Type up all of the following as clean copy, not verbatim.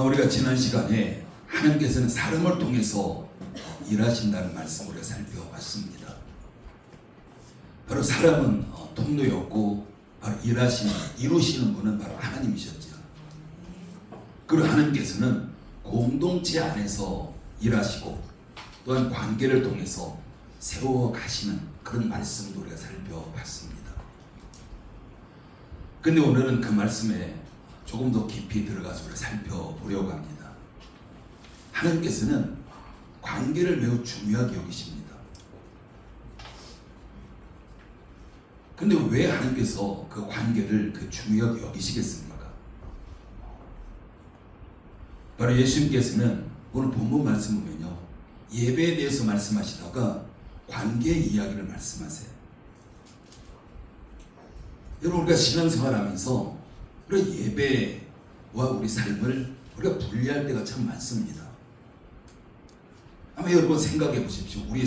우리가 지난 시간에 하나님께서는 사람을 통해서 일하신다는 말씀을 우리가 살펴봤습니다. 바로 사람은 통로였고 바로 이루시는 분은 바로 하나님이셨죠. 그리고 하나님께서는 공동체 안에서 일하시고 또한 관계를 통해서 세워가시는 그런 말씀도 우리가 살펴봤습니다. 근데 오늘은 그 말씀에 조금 더 깊이 들어가서 우리가 살펴보려고 합니다. 하나님께서는 관계를 매우 중요하게 여기십니다. 근데 왜 하나님께서 그 관계를 중요하게 여기시겠습니까? 바로 예수님께서는 오늘 본문 말씀 보면요, 예배에 대해서 말씀하시다가 관계 이야기를 말씀하세요. 여러분, 우리가 신앙생활하면서 우리 예배와 우리 삶을 우리가 분리할 때가 참 많습니다. 아마 여러분 생각해 보십시오. 우리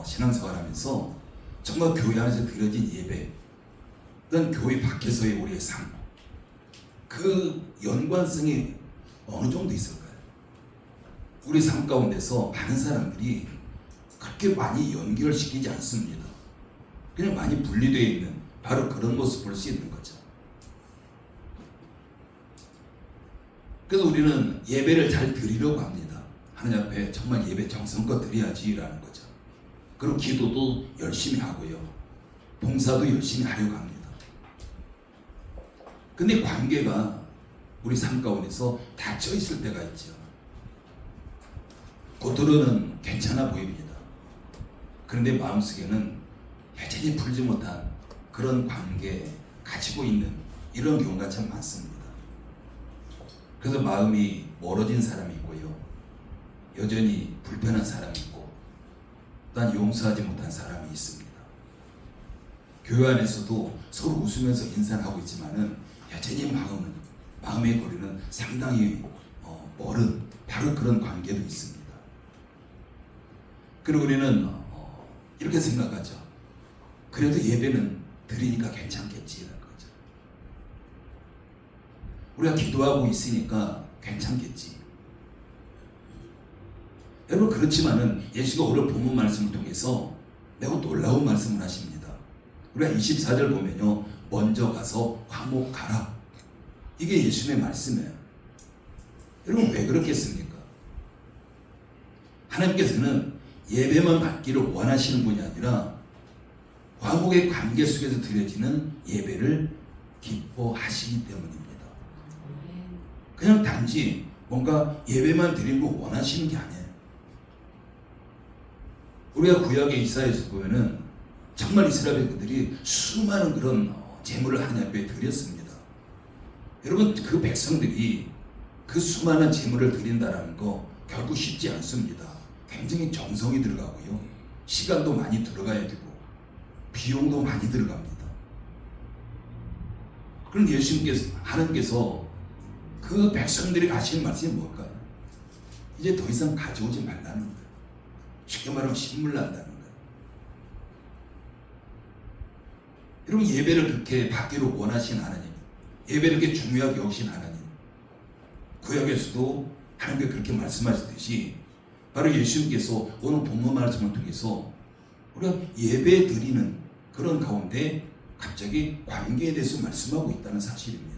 신앙생활하면서 정말 교회 안에서 드려진 예배, 또는 교회 밖에서의 우리의 삶, 그 연관성이 어느 정도 있을까요? 우리 삶 가운데서 많은 사람들이 그렇게 많이 연결시키지 않습니다. 그냥 많이 분리되어 있는 바로 그런 모습을 볼 수 있는 거죠. 그래서 우리는 예배를 잘 드리려고 합니다. 하나님 앞에 정말 예배 정성껏 드려야지라는 거죠. 그리고 기도도 열심히 하고요, 봉사도 열심히 하려고 합니다. 근데 관계가 우리 삶 가운데서 닫혀 있을 때가 있죠. 겉으로는 괜찮아 보입니다. 그런데 마음속에는 여전히 풀지 못한 그런 관계 가지고 있는 이런 경우가 참 많습니다. 그래서 마음이 멀어진 사람이 있고요, 여전히 불편한 사람이 있고, 또한 용서하지 못한 사람이 있습니다. 교회 안에서도 서로 웃으면서 인사를 하고 있지만은 여전히 마음의 거리는 상당히 멀은 바로 그런 관계도 있습니다. 그리고 우리는 이렇게 생각하죠. 그래도 예배는 드리니까 괜찮겠지라는 거죠. 우리가 기도하고 있으니까 괜찮겠지. 여러분, 그렇지만은 예수가 오늘 본문 말씀을 통해서 매우 놀라운 말씀을 하십니다. 우리가 24절 보면요, 먼저 가서 화목하라. 이게 예수님의 말씀이에요. 여러분, 왜 그렇겠습니까? 하나님께서는 예배만 받기를 원하시는 분이 아니라 화목의 관계 속에서 드려지는 예배를 기뻐하시기 때문입니다. 그냥 단지 뭔가 예배만 드리는 거 원하시는 게 아니에요. 우리가 구약의 이사야에서 보면은 정말 이스라엘 백성들이 수많은 그런 제물을 하나님 앞에 드렸습니다. 여러분, 그 백성들이 그 수많은 제물을 드린다는 거 결국 쉽지 않습니다. 굉장히 정성이 들어가고요, 시간도 많이 들어가야 되고 비용도 많이 들어갑니다. 그럼 하나님께서 그 백성들이 하시는 말씀이 뭘까요? 이제 더 이상 가져오지 말라는 거예요. 쉽게 말하면 신물 난다는 거예요. 여러분, 예배를 그렇게 받기를 원하신 하나님, 예배를 그렇게 중요하게 여기신 하나님, 구약에서도 하나님께 그렇게 말씀하셨듯이 바로 예수님께서 오늘 본문 말씀을 통해서 우리가 예배 드리는 그런 가운데 갑자기 관계에 대해서 말씀하고 있다는 사실입니다.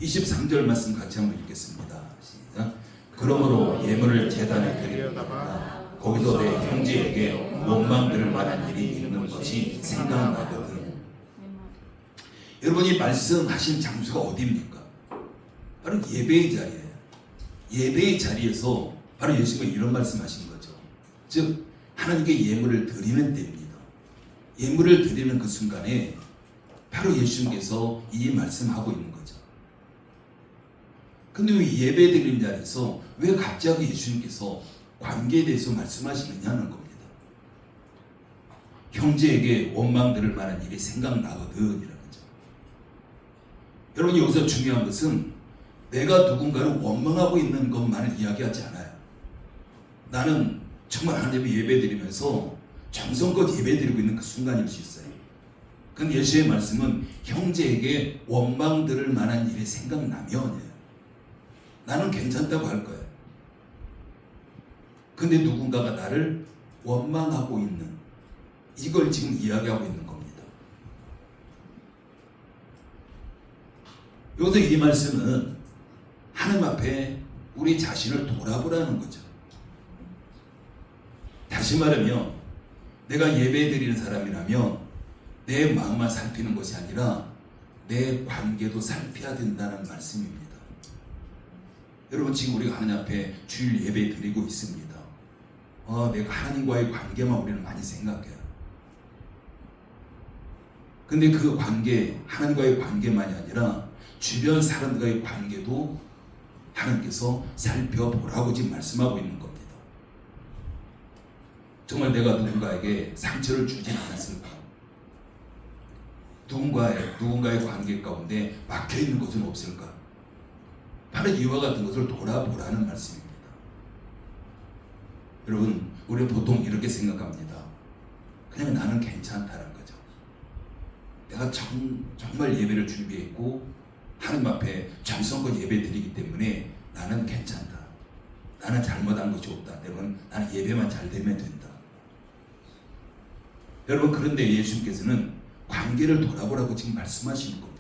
23절 말씀 같이 한번 읽겠습니다. 시작. 그러므로 예물을 제단에 드리려다가 거기서 내 형제에게 원망 들을 만한 일이 있는 것이 생각나거든. 여러분이 말씀하신 장소가 어디입니까? 바로 예배의 자리예요. 예배의 자리에서 바로 예수님이 이런 말씀하신 거죠. 즉 하나님께 예물을 드리는 때입니다. 예물을 드리는 그 순간에 바로 예수님께서 이 말씀하고 있는 거죠. 근데 왜 예배 드리는 자리에서 왜 갑자기 예수님께서 관계에 대해서 말씀하시느냐는 겁니다. 형제에게 원망 들을 만한 일이 생각나거든 이라는 거죠. 여러분, 여기서 중요한 것은 내가 누군가를 원망하고 있는 것만을 이야기하지 않아요. 나는 정말 하나님의 예배 드리면서 정성껏 예배 드리고 있는 그 순간일 수 있어요. 그럼 예수의 말씀은 형제에게 원망 들을 만한 일이 생각나면이에요. 나는 괜찮다고 할 거예요. 근데 누군가가 나를 원망하고 있는, 이걸 지금 이야기하고 있는 겁니다. 여기서 이 말씀은 하나님 앞에 우리 자신을 돌아보라는 거죠. 다시 말하면 내가 예배 드리는 사람이라면 내 마음만 살피는 것이 아니라 내 관계도 살펴야 된다는 말씀입니다. 여러분, 지금 우리가 하나님 앞에 주일 예배 드리고 있습니다. 내가 하나님과의 관계만 우리는 많이 생각해요. 근데 그 관계, 하나님과의 관계만이 아니라 주변 사람들과의 관계도 하나님께서 살펴보라고 지금 말씀하고 있는 겁니다. 정말 내가 누군가에게 상처를 주진 않았을까? 누군가의 관계 가운데 막혀있는 것은 없을까? 바로 이와 같은 것을 돌아보라는 말씀입니다. 여러분, 우리는 보통 이렇게 생각합니다. 그냥 나는 괜찮다는 거죠. 내가 정말 예배를 준비했고 하나님 앞에 정성껏 예배 드리기 때문에 나는 괜찮다. 나는 잘못한 것이 없다. 나는 예배만 잘 되면 된다. 여러분, 그런데 예수님께서는 관계를 돌아보라고 지금 말씀하시는 겁니다.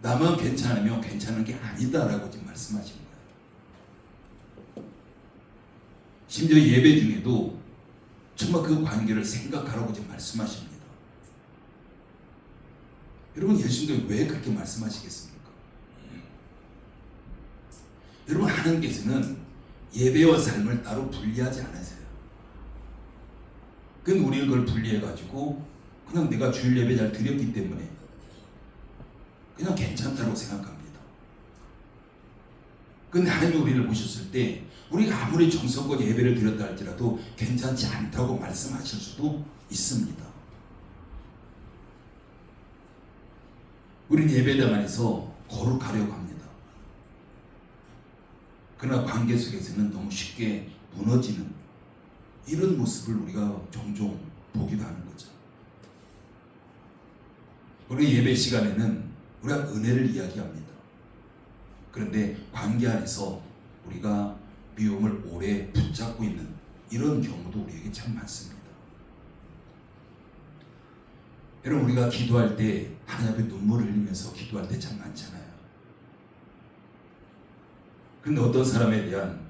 나만 괜찮으면 괜찮은 게 아니다라고 지금 말씀하시는 거예요. 심지어 예배 중에도 정말 그 관계를 생각하라고 지금 말씀하십니다. 여러분, 예수님께서 왜 그렇게 말씀하시겠습니까? 여러분, 하나님께서는 예배와 삶을 따로 분리하지 않으세요. 근데 우리는 그걸 분리해가지고 그냥 내가 주일 예배 잘 드렸기 때문에 그냥 괜찮다고 생각합니다. 근데 하나님이 우리를 보셨을 때 우리가 아무리 정성껏 예배를 드렸다 할지라도 괜찮지 않다고 말씀하실 수도 있습니다. 우리는 예배당 안에서 거룩하려고 합니다. 그러나 관계 속에서는 너무 쉽게 무너지는 이런 모습을 우리가 종종 보기도 하는 거죠. 우리 예배 시간에는 우리가 은혜를 이야기합니다. 그런데 관계 안에서 우리가 미움을 오래 붙잡고 있는 이런 경우도 우리에게 참 많습니다. 여러분, 우리가 기도할 때 하나님 앞에 눈물을 흘리면서 기도할 때 참 많잖아요. 그런데 어떤 사람에 대한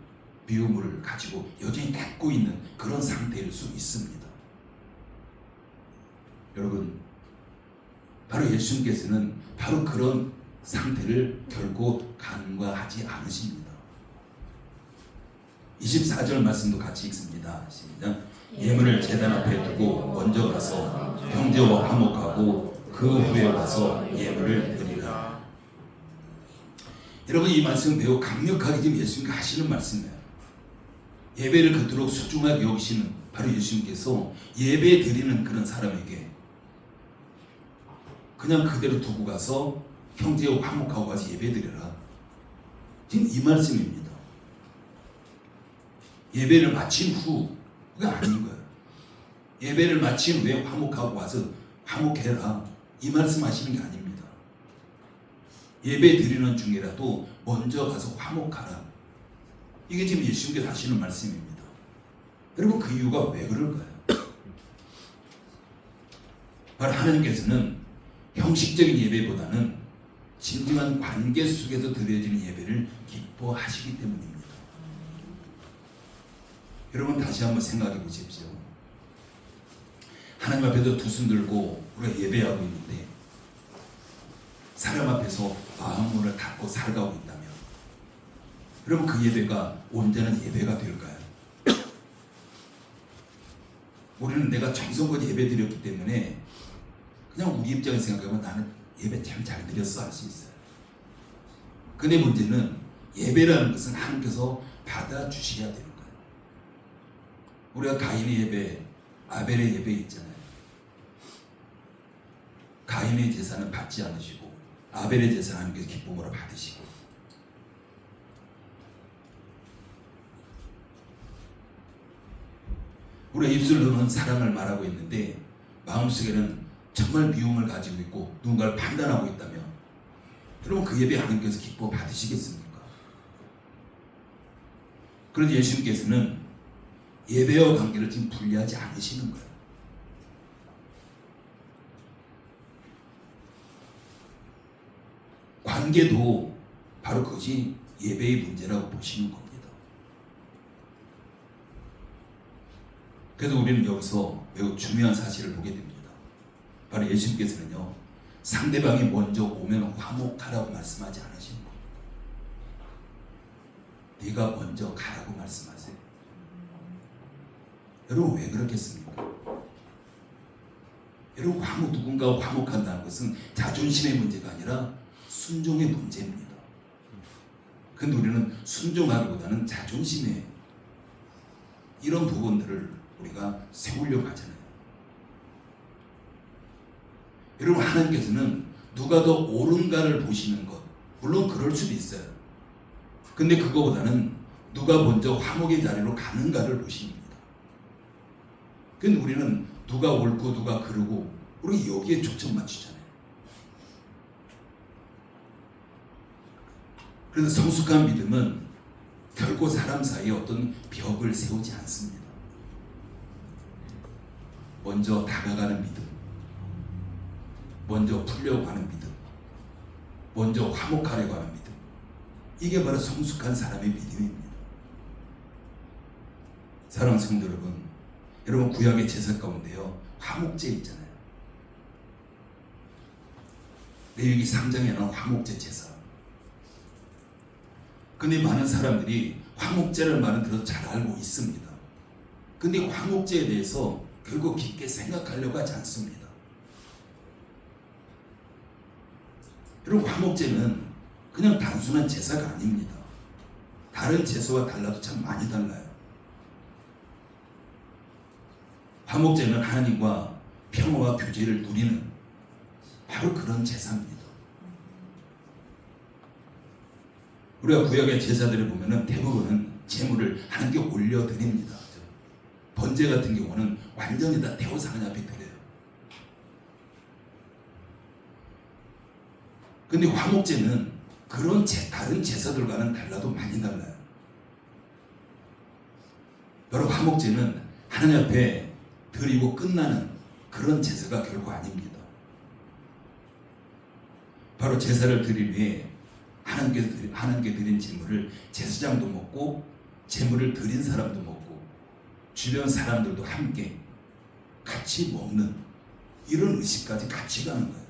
미움을 가지고 여전히 갖고 있는 그런 상태일 수 있습니다. 여러분, 바로 예수님께서는 바로 그런 상태를 결코 간과하지 않으십니다. 24절 말씀도 같이 읽습니다. 시작. 예물을 제단 앞에 두고 먼저 가서 형제와 화목하고 그 후에 와서 예물을 드리라. 여러분, 이 말씀 매우 강력하게 지금 예수님께서 하시는 말씀이에요. 예배를 그토록 소중하게 여기시는 바로 예수님께서 예배 드리는 그런 사람에게 그냥 그대로 두고 가서 형제와 화목하고 가서 예배 드려라. 지금 이 말씀입니다. 예배를 마친 후가 아닌 거예요. 예배를 마친 후에 화목하고 와서 화목해라. 이 말씀 하시는 게 아닙니다. 예배 드리는 중이라도 먼저 가서 화목하라. 이게 지금 예수님께서 하시는 말씀입니다. 여러분, 그 이유가 왜 그럴까요? 바로 하나님께서는 형식적인 예배보다는 진정한 관계 속에서 드려지는 예배를 기뻐하시기 때문입니다. 여러분, 다시 한번 생각해 보십시오. 하나님 앞에서 두 손 들고 우리가 예배하고 있는데 사람 앞에서 마음문을 닫고 살아가고 있다면 여러분, 그 예배가 온전한 예배가 될까요? 우리는 내가 정성껏 예배 드렸기 때문에 그냥 우리 입장에서 생각하면 나는 예배 참 잘 드렸어 할 수 있어요. 근데 문제는 예배라는 것은 하나님께서 받아주셔야 되는 거예요. 우리가 가인의 예배, 아벨의 예배 있잖아요. 가인의 제사는 받지 않으시고 아벨의 제사는 하나님께서 기쁨으로 받으시고, 우리가 입술로는 사랑을 말하고 있는데 마음속에는 정말 미움을 가지고 있고 누군가를 판단하고 있다면 여러분 그 예배 하나님께서 기뻐 받으시겠습니까? 그런데 예수님께서는 예배와 관계를 지금 분리하지 않으시는 거예요. 관계도 바로 그것이 예배의 문제라고 보시는 겁니다. 그래서 우리는 여기서 매우 중요한 사실을 보게 됩니다. 바로 예수님께서는요, 상대방이 먼저 오면 화목하라고 말씀하지 않으시는 겁니다. 네가 먼저 가라고 말씀하세요. 여러분 왜 그렇겠습니까? 여러분 누군가와 화목한다는 것은 자존심의 문제가 아니라 순종의 문제입니다. 근데 우리는 순종하기보다는 자존심의 이런 부분들을 우리가 세우려고 하잖아요. 여러분 하나님께서는 누가 더 옳은가를 보시는 것, 물론 그럴 수도 있어요. 근데 그거보다는 누가 먼저 화목의 자리로 가는가를 보십니다. 근데 우리는 누가 옳고 누가 그르고 우리 여기에 초점 맞추잖아요. 그래서 성숙한 믿음은 결코 사람 사이에 어떤 벽을 세우지 않습니다. 먼저 다가가는 믿음, 먼저 풀려고 하는 믿음, 먼저 화목하려고 하는 믿음, 이게 바로 성숙한 사람의 믿음입니다. 사랑하는 성도 여러분 구약의 제사 가운데요 화목제 있잖아요. 레위기 3장에 나온 화목제 제사. 근데 많은 사람들이 화목제라는 말은 들어서 잘 알고 있습니다. 근데 화목제에 대해서 결국 깊게 생각하려고 하지 않습니다. 여러분 화목제는 그냥 단순한 제사가 아닙니다. 다른 제사와 달라도 참 많이 달라요. 화목제는 하나님과 평화와 교제를 누리는 바로 그런 제사입니다. 우리가 구약의 제사들을 보면은 대부분은 제물을 하나님께 올려드립니다. 번제 같은 경우는 완전히 다 태워서 하나님 앞에 드려요. 근데 화목제는 그런 다른 제사들과는 달라도 많이 달라요. 바로 화목제는 하나님 앞에 드리고 끝나는 그런 제사가 결코 아닙니다. 바로 제사를 드릴 위해 하나님께 드린 제물을 제사장도 먹고 제물을 드린 사람도 먹고 주변 사람들도 함께 같이 먹는 이런 의식까지 같이 가는 거예요.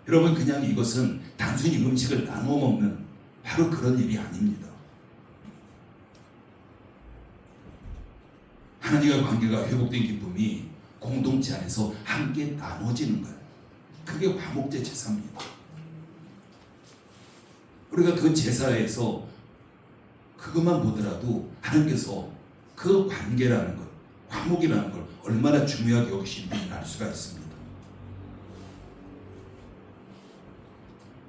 여러분 그냥 이것은 단순히 음식을 나눠 먹는 바로 그런 일이 아닙니다. 하나님과 관계가 회복된 기쁨이 공동체 안에서 함께 나눠지는 거예요. 그게 화목제 제사입니다. 우리가 그 제사에서 그것만 보더라도 하나님께서 그 관계라는 것, 화목이라는 걸 얼마나 중요하게 여기시는지 알 수가 있습니다.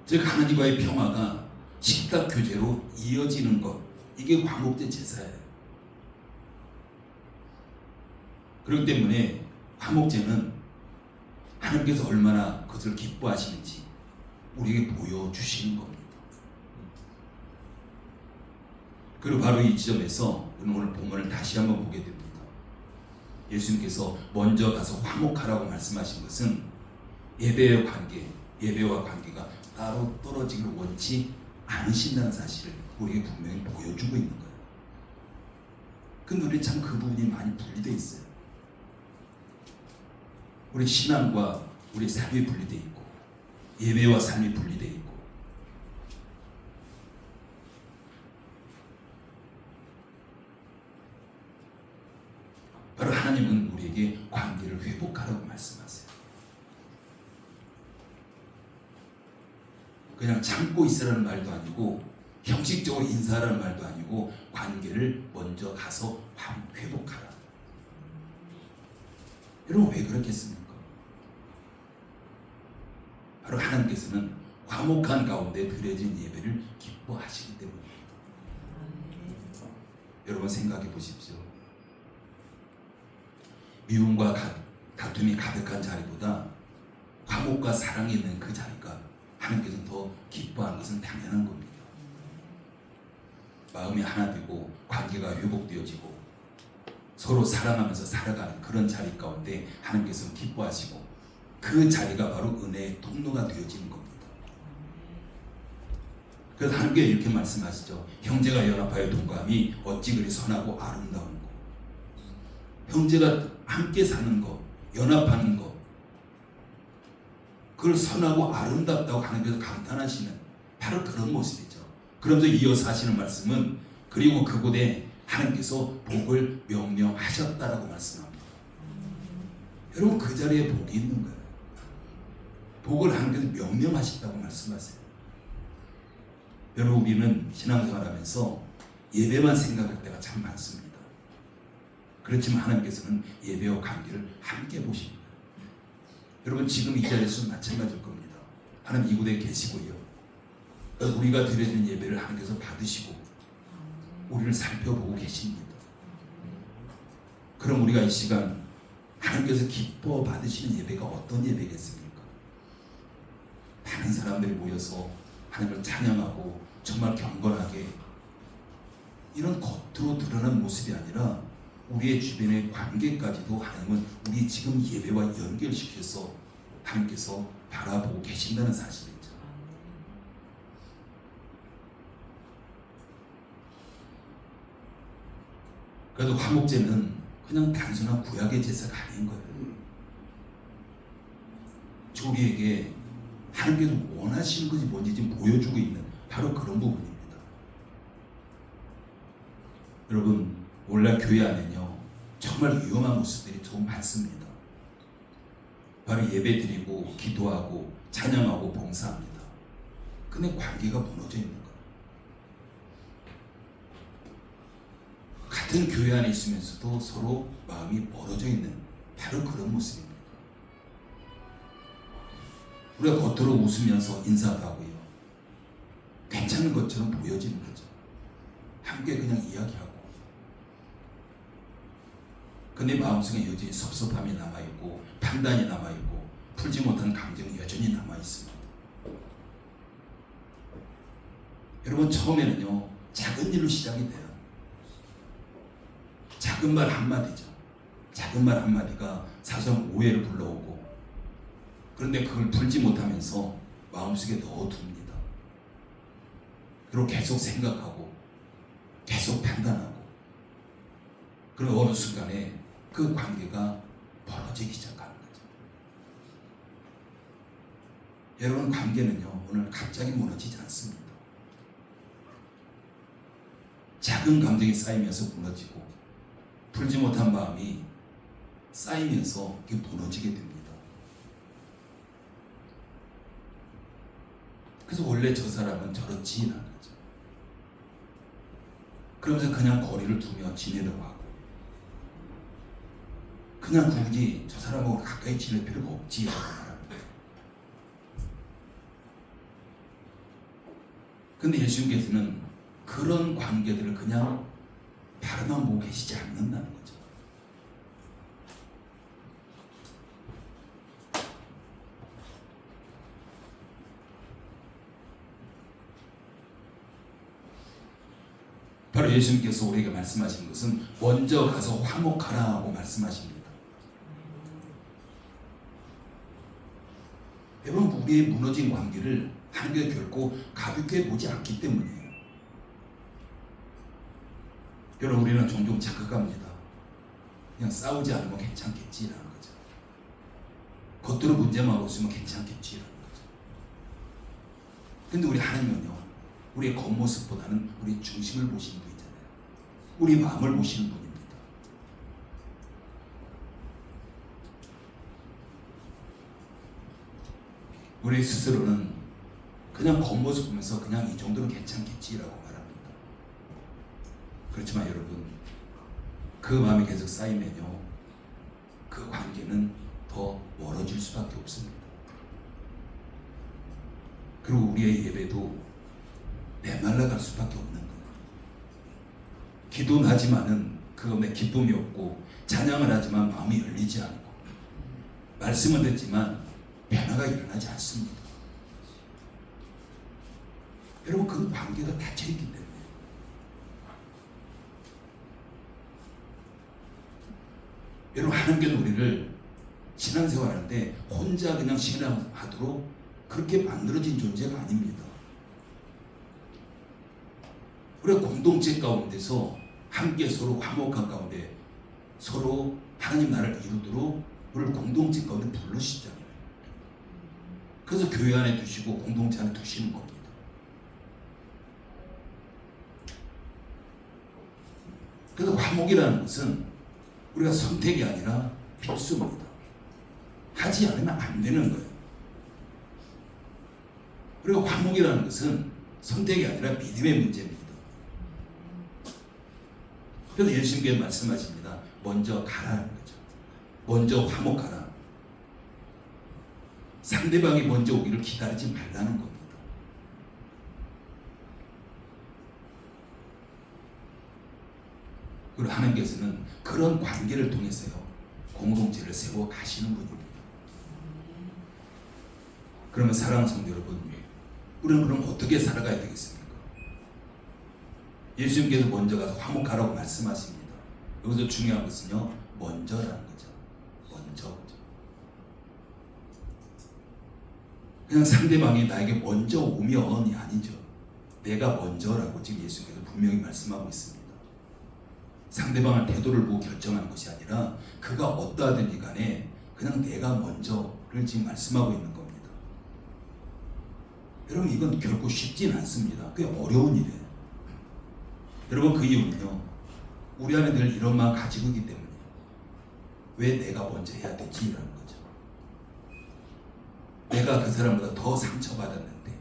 즉 하나님과의 평화가 식탁 교제로 이어지는 것, 이게 화목제 제사예요. 그렇기 때문에 화목제는 하나님께서 얼마나 그것을 기뻐하시는지 우리에게 보여주시는 겁니다. 그리고 바로 이 지점에서 오늘 본문을 다시 한번 보게 됩니다. 예수님께서 먼저 가서 화목하라고 말씀하신 것은 예배와 관계가 따로 떨어지기를 원치 않으신다는 사실을 우리에게 분명히 보여주고 있는 거예요. 근데 우리 참 그 부분이 많이 분리되어 있어요. 우리 신앙과 우리 삶이 분리되어 있고 예배와 삶이 분리되어 있고 바로 하나님은 우리에게 관계를 회복하라고 말씀하세요. 그냥 참고 있으라는 말도 아니고 형식적으로 인사하라는 말도 아니고 관계를 먼저 가서 회복하라. 여러분 왜 그렇겠습니까? 바로 하나님께서는 화목한 가운데 드려진 예배를 기뻐하시기 때문입니다. 여러분 생각해 보십시오. 미움과 다툼이 가득한 자리보다 과목과 사랑이 있는 그 자리가 하나님께서 더 기뻐하는 것은 당연한 겁니다. 마음이 하나 되고 관계가 회복되어지고 서로 사랑하면서 살아가는 그런 자리 가운데 하나님께서 기뻐하시고 그 자리가 바로 은혜의 통로가 되어지는 겁니다. 그래서 하나님께서 이렇게 말씀하시죠. 형제가 연합하여 동감이 어찌 그리 선하고 아름다운 거. 형제가 함께 사는 거, 연합하는 거, 그걸 선하고 아름답다고 하나님께서 감탄하시는 바로 그런 모습이죠. 그러면서 이어서 하시는 말씀은 그리고 그곳에 하나님께서 복을 명령하셨다라고 말씀합니다. 여러분 그 자리에 복이 있는 거예요. 복을 하나님께서 명령하셨다고 말씀하세요. 여러분 우리는 신앙생활하면서 예배만 생각할 때가 참 많습니다. 그렇지만 하나님께서는 예배와 관계를 함께 보십니다. 여러분 지금 이 자리에서 마찬가지일 겁니다. 하나님 이곳에 계시고요. 우리가 드려지는 예배를 하나님께서 받으시고 우리를 살펴보고 계십니다. 그럼 우리가 이 시간 하나님께서 기뻐 받으시는 예배가 어떤 예배겠습니까? 많은 사람들이 모여서 하나님을 찬양하고 정말 경건하게 이런 겉으로 드러난 모습이 아니라 우리의 주변의 관계까지도 하나님은 우리 지금 예배와 연결시켜서 하나님께서 바라보고 계신다는 사실이죠. 그래도 화목제는 그냥 단순한 구약의 제사가 아닌 거예요. 우리에게 하나님께서 원하시는 것이 뭔지 지금 보여주고 있는 바로 그런 부분입니다. 여러분 오늘날 교회 안에는요 정말 위험한 모습들이 좀 많습니다. 바로 예배 드리고 기도하고 찬양하고 봉사합니다. 근데 관계가 무너져 있는 거예요. 같은 교회 안에 있으면서도 서로 마음이 멀어져 있는 바로 그런 모습입니다. 우리가 겉으로 웃으면서 인사도 하고요. 괜찮은 것처럼 보여지는 거죠. 함께 그냥 이야기하고. 근데 마음속에 여전히 섭섭함이 남아있고 판단이 남아있고 풀지 못한 감정이 여전히 남아있습니다. 여러분 처음에는요 작은 일로 시작이 돼요. 작은 말 한마디죠. 작은 말 한마디가 사소한 오해를 불러오고 그런데 그걸 풀지 못하면서 마음속에 넣어둡니다. 그리고 계속 생각하고 계속 판단하고 그리고 어느 순간에 그 관계가 벌어지기 시작하는 거죠. 여러분 관계는요 오늘 갑자기 무너지지 않습니다. 작은 감정이 쌓이면서 무너지고 풀지 못한 마음이 쌓이면서 이게 무너지게 됩니다. 그래서 원래 저 사람은 저렇지라는 거죠. 그러면서 그냥 거리를 두며 지내려고 하고 그냥 굳이 저 사람하고 가까이 지낼 필요가 없지라고 말합니다. 근데 예수님께서는 그런 관계들을 그냥 바라만 보고 계시지 않는다는 거죠. 바로 예수님께서 우리에게 말씀하신 것은 먼저 가서 화목하라고 말씀하십니다. 여러분 우리의 무너진 관계를 하나님께 결코 가볍게 보지 않기 때문이에요. 여러분 우리는 종종 착각합니다. 그냥 싸우지 않으면 괜찮겠지라는 거죠. 겉으로 문제만 없으면 괜찮겠지라는 거죠. 근데 우리 하나님은요 우리의 겉모습보다는 우리 중심을 보시는 분이잖아요. 우리 마음을 보시는 분입니다. 우리 스스로는 그냥 겉모습 보면서 그냥 이 정도는 괜찮겠지라고 말합니다. 그렇지만 여러분 그 마음이 계속 쌓이면요 그 관계는 더 멀어질 수밖에 없습니다. 그리고 우리의 예배도 메말라갈 수밖에 없는 거예요. 기도는 하지만은 그것에 기쁨이 없고 찬양을 하지만 마음이 열리지 않고 말씀은 듣지만 변화가 일어나지 않습니다. 여러분, 그 관계가 닫혀있기 때문에. 여러분, 하나님께서 우리를 신앙생활하는데 혼자 그냥 신앙하도록 그렇게 만들어진 존재가 아닙니다. 우리가 공동체 가운데서 함께 서로 화목한 가운데 서로 하나님 나라를 이루도록 우리를 공동체 가운데 부르시잖아요. 그래서 교회 안에 두시고 공동체 안에 두시는 겁니다. 그래서 화목이라는 것은 우리가 선택이 아니라 필수입니다. 하지 않으면 안 되는 거예요. 그리고 화목이라는 것은 선택이 아니라 믿음의 문제입니다. 그래서 예수님께서 말씀하십니다. 먼저 가라는 거죠. 먼저 화목하라. 상대방이 먼저 오기를 기다리지 말라는 겁니다. 그리고 하나님께서는 그런 관계를 통해서요, 공동체를 세워 가시는 분입니다. 그러면 사랑하는 성도 여러분, 우리는 그럼 어떻게 살아가야 되겠습니까? 예수님께서 먼저 가서 화목하라고 말씀하십니다. 여기서 중요한 것은요, 먼저라는 거죠. 먼저. 그냥 상대방이 나에게 먼저 오면이 아니죠. 내가 먼저라고 지금 예수님께서 분명히 말씀하고 있습니다. 상대방의 태도를 보고 결정하는 것이 아니라 그가 어떠하든지 간에 그냥 내가 먼저를 지금 말씀하고 있는 겁니다. 여러분, 이건 결코 쉽진 않습니다. 꽤 어려운 일이에요. 여러분, 그 이유는요, 우리 안에 늘 이런 마음 가지고 있기 때문에 왜 내가 먼저 해야 되지? 라는 거죠. 내가 그 사람보다 더 상처받았는데,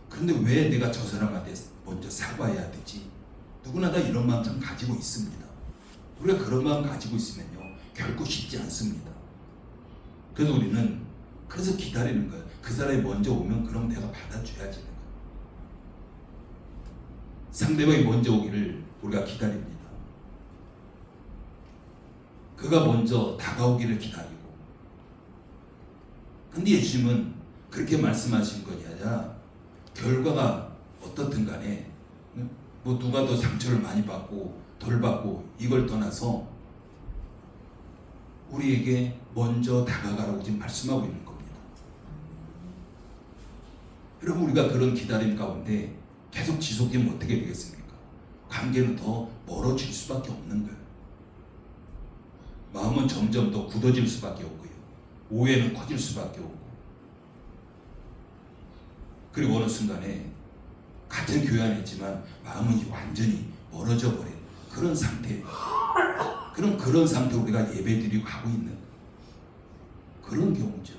그런데 왜 내가 저 사람한테 먼저 사과해야 되지? 누구나 다 이런 마음 참 가지고 있습니다. 우리가 그런 마음 가지고 있으면요, 결코 쉽지 않습니다. 그래서 우리는 그래서 기다리는 거예요. 그 사람이 먼저 오면 그럼 내가 받아줘야지. 상대방이 먼저 오기를 우리가 기다립니다. 그가 먼저 다가오기를 기다리고. 근데 예수님은 그렇게 말씀하신 것이 아니라 결과가 어떻든 간에 뭐 누가 더 상처를 많이 받고 덜 받고 이걸 떠나서 우리에게 먼저 다가가라고 지금 말씀하고 있는 겁니다. 여러분, 우리가 그런 기다림 가운데 계속 지속되면 어떻게 되겠습니까? 관계는 더 멀어질 수밖에 없는 거예요. 마음은 점점 더 굳어질 수밖에 없고요. 오해는 커질 수밖에 없고. 그리고 어느 순간에 같은 교회 안에 있지만 마음은 완전히 멀어져 버린 그런 상태예요. 그럼 그런 상태로 우리가 예배드리고 가고 있는 그런 경우죠.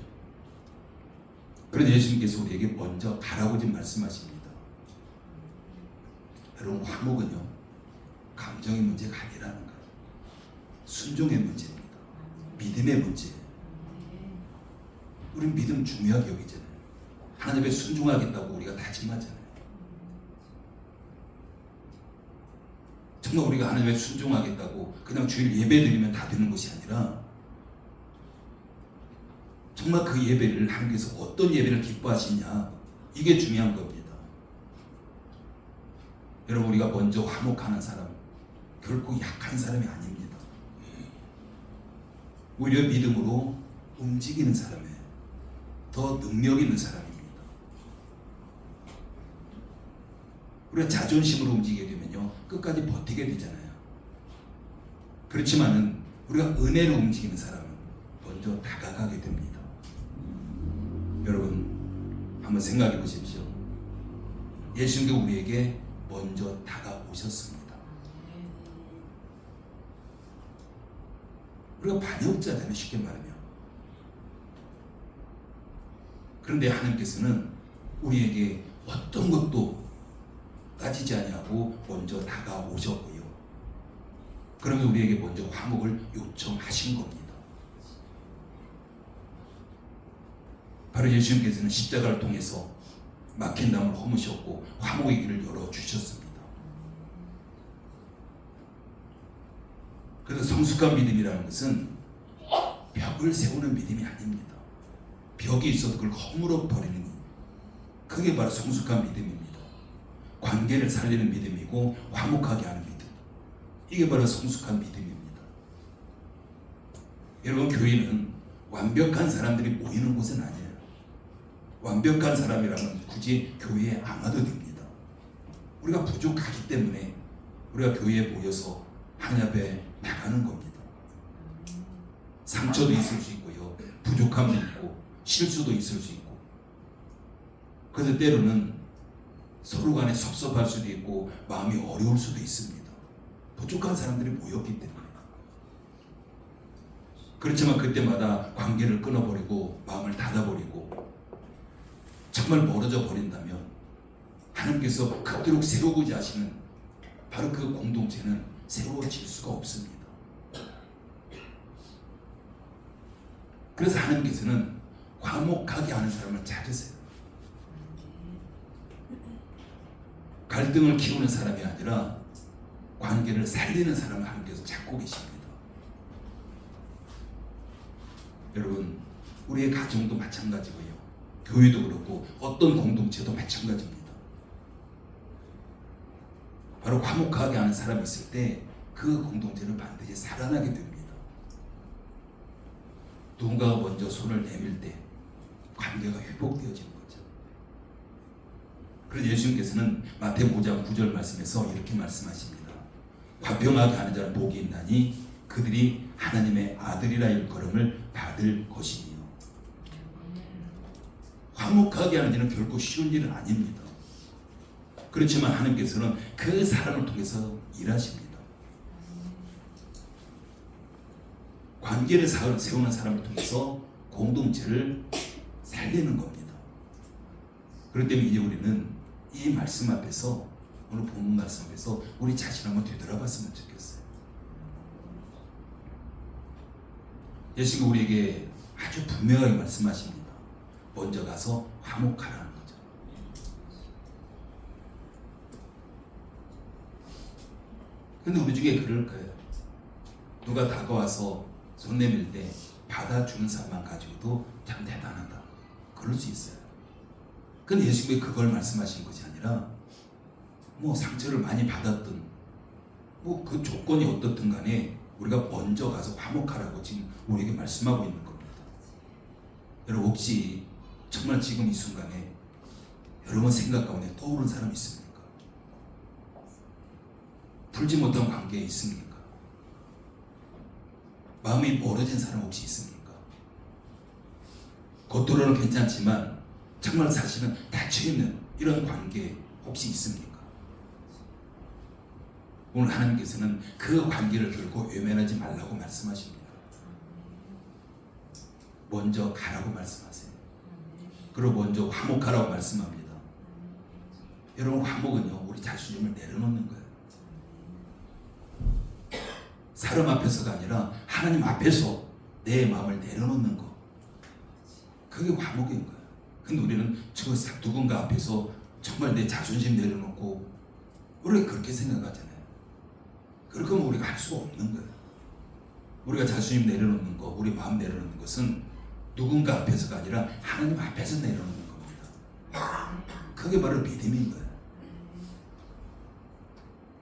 그래서 예수님께서 우리에게 먼저 가라고 지금 말씀하십니다. 여러분, 화목은요, 감정의 문제가 아니라는 거예요. 순종의 문제입니다. 믿음의 문제예요. 우리는 믿음 중요하게 여기잖아요. 하나님께 순종하겠다고 우리가 다짐하잖아요. 정말 우리가 하나님께 순종하겠다고 그냥 주일 예배 드리면 다 되는 것이 아니라 정말 그 예배를 하나님께서 어떤 예배를 기뻐하시냐, 이게 중요한 겁니다. 여러분, 우리가 먼저 화목하는 사람 결코 약한 사람이 아닙니다. 오히려 믿음으로 움직이는 사람이에요. 더 능력 있는 사람입니다. 우리가 자존심으로 움직이게 되면요, 끝까지 버티게 되잖아요. 그렇지만은 우리가 은혜로 움직이는 사람은 먼저 다가가게 됩니다. 여러분, 한번 생각해 보십시오. 예수님께서 우리에게 먼저 다가오셨습니다. 우리가 반역자잖아요, 쉽게 말하면. 그런데 하나님께서는 우리에게 어떤 것도 따지지 아니하고 먼저 다가오셨고요. 그러면 우리에게 먼저 화목을 요청하신 겁니다. 바로 예수님께서는 십자가를 통해서 막힌 담을 허무셨고 화목의 길을 열어주셨습니다. 그래서 성숙한 믿음이라는 것은 벽을 세우는 믿음이 아닙니다. 벽이 있어도 그걸 허물어 버리는, 그게 바로 성숙한 믿음입니다. 관계를 살리는 믿음이고 화목하게 하는 믿음, 이게 바로 성숙한 믿음입니다. 여러분, 교회는 완벽한 사람들이 모이는 곳은 아니에요. 완벽한 사람이라면 굳이 교회에 안 와도 됩니다. 우리가 부족하기 때문에 우리가 교회에 모여서 하나님에 나가는 겁니다. 상처도 있을 수 있고요, 부족함도 있고 실수도 있을 수 있고, 그래서 때로는 서로 간에 섭섭할 수도 있고 마음이 어려울 수도 있습니다. 부족한 사람들이 모였기 때문에. 그렇지만 그때마다 관계를 끊어버리고 마음을 닫아버리고 정말 멀어져 버린다면 하나님께서 그토록 세우고자 하시는 바로 그 공동체는 세워질 수가 없습니다. 그래서 하나님께서는 화목하게 하는 사람을 찾으세요. 갈등을 키우는 사람이 아니라 관계를 살리는 사람을 하나님께서 찾고 계십니다. 여러분, 우리의 가정도 마찬가지고요, 교회도 그렇고 어떤 공동체도 마찬가지입니다. 바로 화목하게 하는 사람이 있을 때 그 공동체는 반드시 살아나게 됩니다. 누군가가 먼저 손을 내밀 때 관계가 회복되어지는 거죠. 그래서 예수님께서는 마태복음 5장 9절 말씀에서 이렇게 말씀하십니다. 화평하게 하는 자는 복이 있나니 그들이 하나님의 아들이라 일컬음을 받을 것이니요. 화목하게 하는 일은 결코 쉬운 일은 아닙니다. 그렇지만 하나님께서는 그 사람을 통해서 일하십니다. 관계를 세우는 사람을 통해서 공동체를 살리는 겁니다. 그렇기 때문에 이제 우리는 이 말씀 앞에서, 오늘 본문 말씀 앞에서 우리 자신 한번 되돌아봤으면 좋겠어요. 예수님이 우리에게 아주 분명하게 말씀하십니다. 먼저 가서 화목하라는 거죠. 근데 우리 중에 그럴 거예요. 누가 다가와서 손 내밀 때 받아주는 사람만 가지고도 참 대단하다, 그럴 수 있어요. 근데 예수님이 그걸 말씀하신 것이 아니라 뭐 상처를 많이 받았든 뭐 그 조건이 어떻든 간에 우리가 먼저 가서 화목하라고 지금 우리에게 말씀하고 있는 겁니다. 여러분, 혹시 정말 지금 이 순간에 여러분 생각 가운데 떠오른 사람 있습니까? 풀지 못한 관계에 있습니까? 마음이 멀어진 사람 혹시 있습니까? 겉으로는 괜찮지만 정말 사실은 닫혀있는 이런 관계 혹시 있습니까? 오늘 하나님께서는 그 관계를 들고 외면하지 말라고 말씀하십니다. 먼저 가라고 말씀하세요. 그리고 먼저 화목하라고 말씀합니다. 여러분, 화목은요, 우리 자신을 내려놓는 거예요. 사람 앞에서가 아니라 하나님 앞에서 내 마음을 내려놓는 거, 그게 화목인 거예요. 근데 우리는 저 누군가 앞에서 정말 내 자존심 내려놓고 우리가 그렇게 생각하잖아요. 그렇게 하면 우리가 할 수가 없는 거예요. 우리가 자존심 내려놓는 거, 우리 마음 내려놓는 것은 누군가 앞에서가 아니라 하나님 앞에서 내려놓는 겁니다. 그게 바로 믿음인 거예요.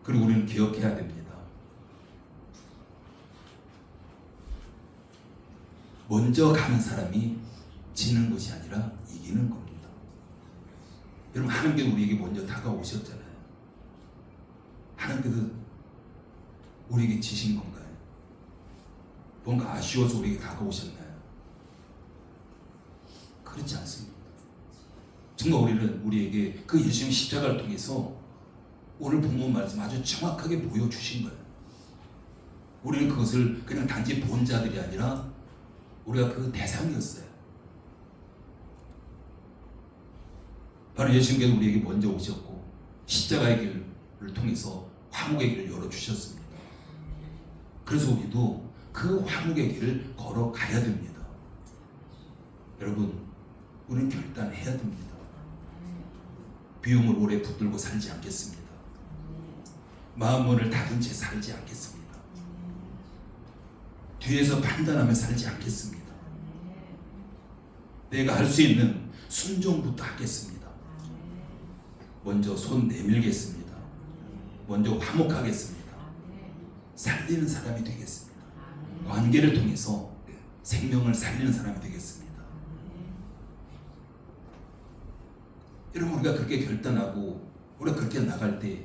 그리고 우리는 기억해야 됩니다. 먼저 가는 사람이 지는 것이 아니라 이기는 겁니다. 여러분, 하나님께서 우리에게 먼저 다가오셨잖아요. 하나님께서 우리에게 지신 건가요? 뭔가 아쉬워서 우리에게 다가오셨나요? 그렇지 않습니다. 정말 우리에게 그 예수님 십자가를 통해서 오늘 본문 말씀 아주 정확하게 보여주신 거예요. 우리는 그것을 그냥 단지 본 자들이 아니라 우리가 그 대상이었어요. 바로 예수님께서 우리에게 먼저 오셨고 십자가의 길을 통해서 화목의 길을 열어주셨습니다. 그래서 우리도 그 화목의 길을 걸어가야 됩니다. 여러분, 우리는 결단해야 됩니다. 비움을 오래 붙들고 살지 않겠습니다. 마음문을 닫은 채 살지 않겠습니다. 뒤에서 판단하며 살지 않겠습니다. 내가 할 수 있는 순종부터 하겠습니다. 먼저 손 내밀겠습니다. 먼저 화목하겠습니다. 살리는 사람이 되겠습니다. 관계를 통해서 생명을 살리는 사람이 되겠습니다. 여러분, 우리가 그렇게 결단하고 우리가 그렇게 나갈 때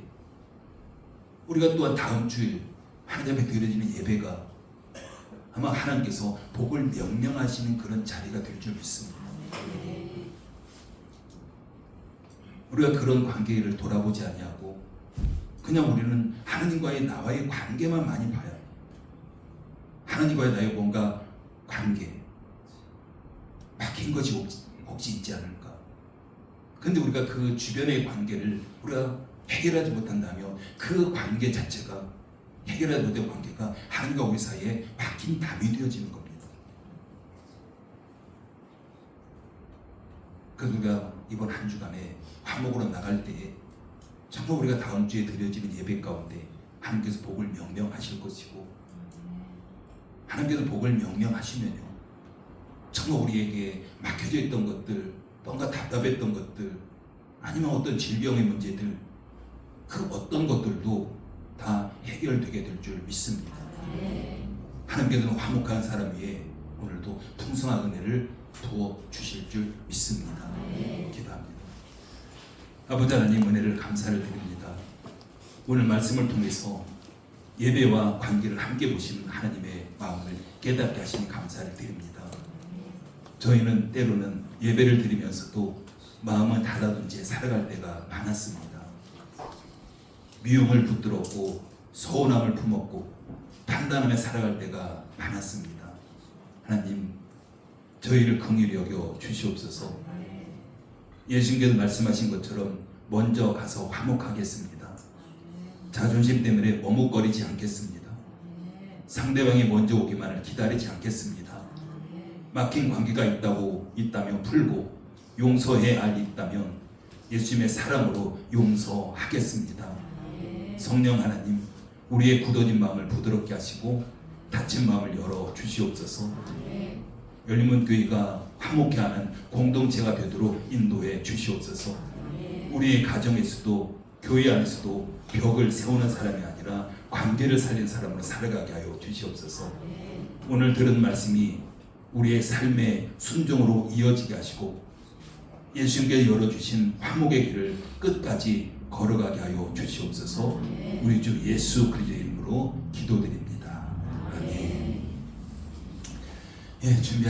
우리가 또한 다음 주일 하나님 앞에 드려지는 예배가 아마 하나님께서 복을 명령하시는 그런 자리가 될 줄 믿습니다. 우리가 그런 관계를 돌아보지 아니하고 그냥 우리는 하나님과의 나와의 관계만 많이 봐요. 하나님과의 나의 뭔가 관계 막힌 것이 혹시 있지 않을까. 근데 우리가 그 주변의 관계를 우리가 해결하지 못한다면 그 관계 자체가 해결하지 못한 관계가 하나님과 우리 사이에 막힌 담이 되어지는 겁니다. 그래서 우리가 이번 한 주간에 화목으로 나갈 때에 정말 우리가 다음 주에 드려지는 예배 가운데 하나님께서 복을 명령하실 것이고, 하나님께서 복을 명령하시면요 정말 우리에게 막혀져 있던 것들, 뭔가 답답했던 것들, 아니면 어떤 질병의 문제들, 그 어떤 것들도 다 해결되게 될 줄 믿습니다. 하나님께서는 화목한 사람 위에 오늘도 풍성한 은혜를 부어 주실 줄 믿습니다. 기도합니다. 아버지 하나님, 은혜를 감사를 드립니다. 오늘 말씀을 통해서 예배와 관계를 함께 보시는 하나님의 마음을 깨닫게 하시니 감사를 드립니다. 저희는 때로는 예배를 드리면서도 마음은 닫아둔 채 살아갈 때가 많았습니다. 미움을 붙들었고 서운함을 품었고 판단하며 살아갈 때가 많았습니다. 하나님, 저희를 긍휼히 여겨 주시옵소서. 예수님께서 말씀하신 것처럼 먼저 가서 화목하겠습니다. 자존심 때문에 머뭇거리지 않겠습니다. 상대방이 먼저 오기만을 기다리지 않겠습니다. 막힌 관계가 있다면 풀고 용서해야 할 일이 있다면 예수님의 사랑으로 용서하겠습니다. 성령 하나님, 우리의 굳어진 마음을 부드럽게 하시고 닫힌 마음을 열어 주시옵소서. 열림은 교회가 화목해하는 공동체가 되도록 인도해 주시옵소서. 우리의 가정에서도 교회 안에서도 벽을 세우는 사람이 아니라 관계를 살리는 사람으로 살아가게 하여 주시옵소서. 오늘 들은 말씀이 우리의 삶의 순종으로 이어지게 하시고 예수님께서 열어주신 화목의 길을 끝까지 걸어가게 하여 주시옵소서. 우리 주 예수 그리스도의 이름으로 기도드립니다. 아멘. 예, 준비하시